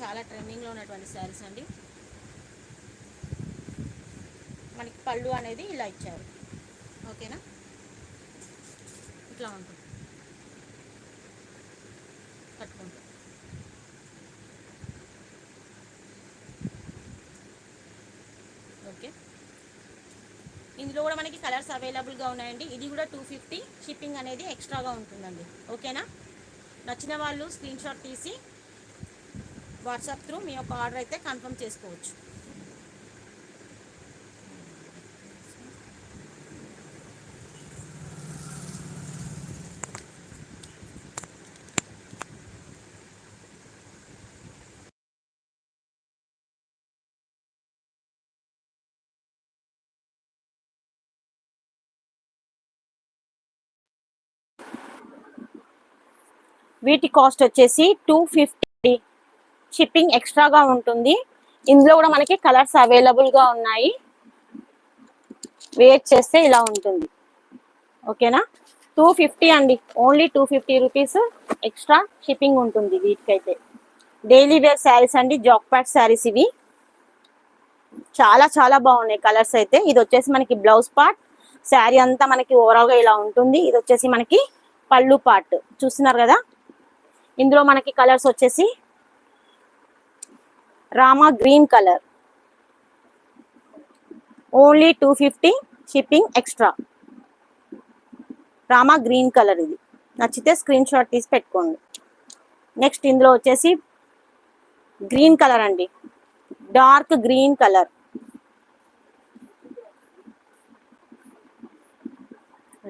చాలా ట్రెండింగ్లో ఉన్నటువంటి శారీస్ అండి. మనకి పళ్ళు అనేది ఇలా ఇచ్చారు. ఓకేనా, ఇట్లా ఉంటుంది కట్టుకుంటాం. ఓకే, ఇందులో కూడా మనకి కలర్స్ అవైలబుల్గా ఉన్నాయండి. ఇది కూడా 250, షిప్పింగ్ అనేది ఎక్స్ట్రాగా ఉంటుందండి. ఓకేనా, నచ్చిన వాళ్ళు స్క్రీన్ షాట్ తీసి వాట్సాప్ త్రూ మీ యొక్క ఆర్డర్ అయితే కన్ఫర్మ్ చేసుకోవచ్చు. వీటి కాస్ట్ వచ్చేసి 250, షిప్పింగ్ ఎక్స్ట్రాగా ఉంటుంది. ఇందులో కూడా మనకి కలర్స్ అవైలబుల్గా ఉన్నాయి. వెయిట్ చేస్తే ఇలా ఉంటుంది. ఓకేనా, 250 అండి, ఓన్లీ 250 రూపీస్ ఎక్స్ట్రా షిప్పింగ్ ఉంటుంది. వీటికైతే డైలీ వేర్ శారీస్ అండి, జాక్పాట్ శారీస్ ఇవి. చాలా చాలా బాగున్నాయి కలర్స్ అయితే. ఇది వచ్చేసి మనకి బ్లౌజ్ పార్ట్, శారీ అంతా మనకి ఓవరాల్గా ఇలా ఉంటుంది. ఇది వచ్చేసి మనకి పళ్ళు పార్ట్, చూస్తున్నారు కదా. ఇందులో మనకి కలర్స్ వచ్చేసి Rama green colour, only 250, shipping extra. Rama green colour, ఇది నచ్చితే స్క్రీన్ షాట్ తీసి పెట్టుకోండి. నెక్స్ట్ ఇందులో వచ్చేసి గ్రీన్ కలర్ అండి, dark green colour,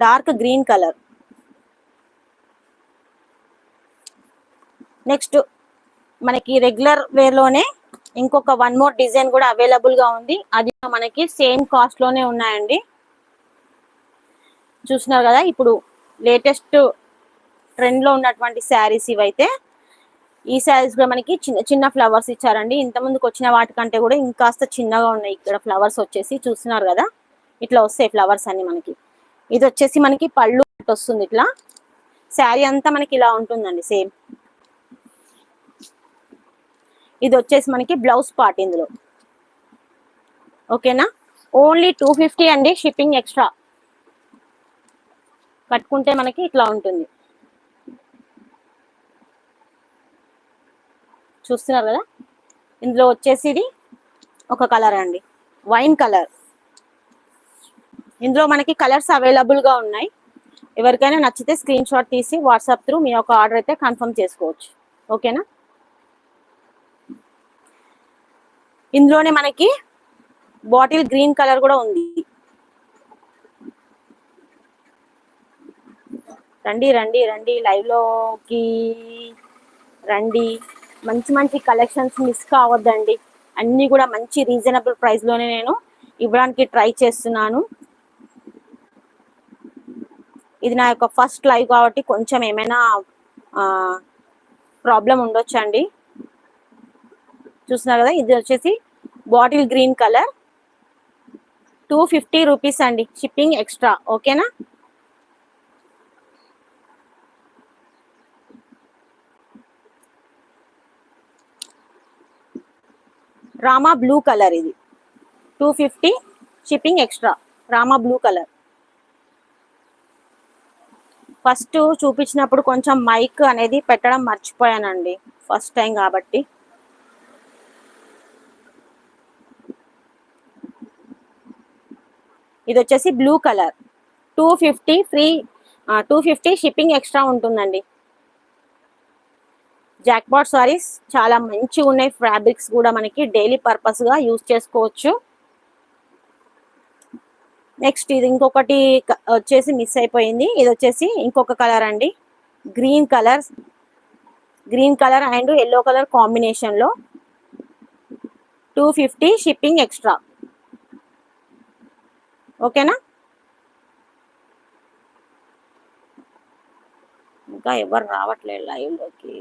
dark green colour. Next మనకి రెగ్యులర్ వేర్లోనే ఇంకొక 1 మోర్ డిజైన్ కూడా అవైలబుల్గా ఉంది. అది మనకి సేమ్ కాస్ట్లోనే ఉన్నాయండి. చూస్తున్నారు కదా, ఇప్పుడు లేటెస్ట్ ట్రెండ్లో ఉన్నటువంటి శారీస్ ఇవైతే. ఈ శారీస్ కూడా మనకి చిన్న చిన్న ఫ్లవర్స్ ఇచ్చారండి. ఇంతకుముందుకు వచ్చిన వాటికంటే కూడా ఇంకాస్త చిన్నగా ఉన్నాయి. ఇక్కడ ఫ్లవర్స్ వచ్చేసి చూస్తున్నారు కదా, ఇట్లా వస్తాయి ఫ్లవర్స్ అన్ని మనకి. ఇది వచ్చేసి మనకి పళ్ళు వస్తుంది. ఇట్లా శారీ అంతా మనకి ఇలా ఉంటుందండి సేమ్. ఇది వచ్చేసి మనకి బ్లౌజ్ పార్ట్ ఇందులో. ఓకేనా, ఓన్లీ 250 అండి, షిప్పింగ్ ఎక్స్ట్రా. కట్టుకుంటే మనకి ఇట్లా ఉంటుంది. చూస్తున్నారు కదా, ఇందులో వచ్చేసి ఇది ఒక కలర్ అండి, వైన్ కలర్. ఇందులో మనకి కలర్స్ అవైలబుల్గా ఉన్నాయి. ఎవరికైనా నచ్చితే స్క్రీన్ షాట్ తీసి వాట్సాప్ త్రూ మీ యొక్క ఆర్డర్ అయితే కన్ఫర్మ్ చేసుకోవచ్చు. ఓకేనా, ఇందులోనే మనకి బాటిల్ గ్రీన్ కలర్ కూడా ఉంది. రండి రండి రండి, లైవ్లోకి రండి. మంచి మంచి కలెక్షన్స్ మిస్ కావద్దండి. అన్నీ కూడా మంచి రీజనబుల్ ప్రైస్లోనే నేను ఇవ్వడానికి ట్రై చేస్తున్నాను. ఇది నా యొక్క ఫస్ట్ లైవ్ కాబట్టి కొంచెం ఏమైనా ప్రాబ్లం ఉండొచ్చండి. చూస్తున్నారు కదా, ఇది వచ్చేసి బాటిల్ గ్రీన్ కలర్, 250 రూపీస్ అండి, షిప్పింగ్ ఎక్స్ట్రా. ఓకేనా, రామా బ్లూ కలర్, ఇది 250, shipping extra. Rama blue colour. First చూపించినప్పుడు కొంచెం మైక్ అనేది పెట్టడం మర్చిపోయానండి, ఫస్ట్ టైం కాబట్టి. ఇది వచ్చేసి blue colour, 250 free, 250 shipping extra ఉంటుందండి. జాక్పాట్ సారీస్ చాలా మంచిగా ఉన్నాయి. ఫ్యాబ్రిక్స్ కూడా మనకి డైలీ పర్పస్గా యూజ్ చేసుకోవచ్చు. నెక్స్ట్ ఇది ఇంకొకటి వచ్చేసి మిస్ అయిపోయింది. ఇది వచ్చేసి ఇంకొక కలర్ అండి, green colour, green colour and yellow colour కాంబినేషన్లో, 250 షిప్పింగ్ ఎక్స్ట్రా. ఓకేనా, ఇంకా ఎవరు రావట్లేదు లైవ్లోకి.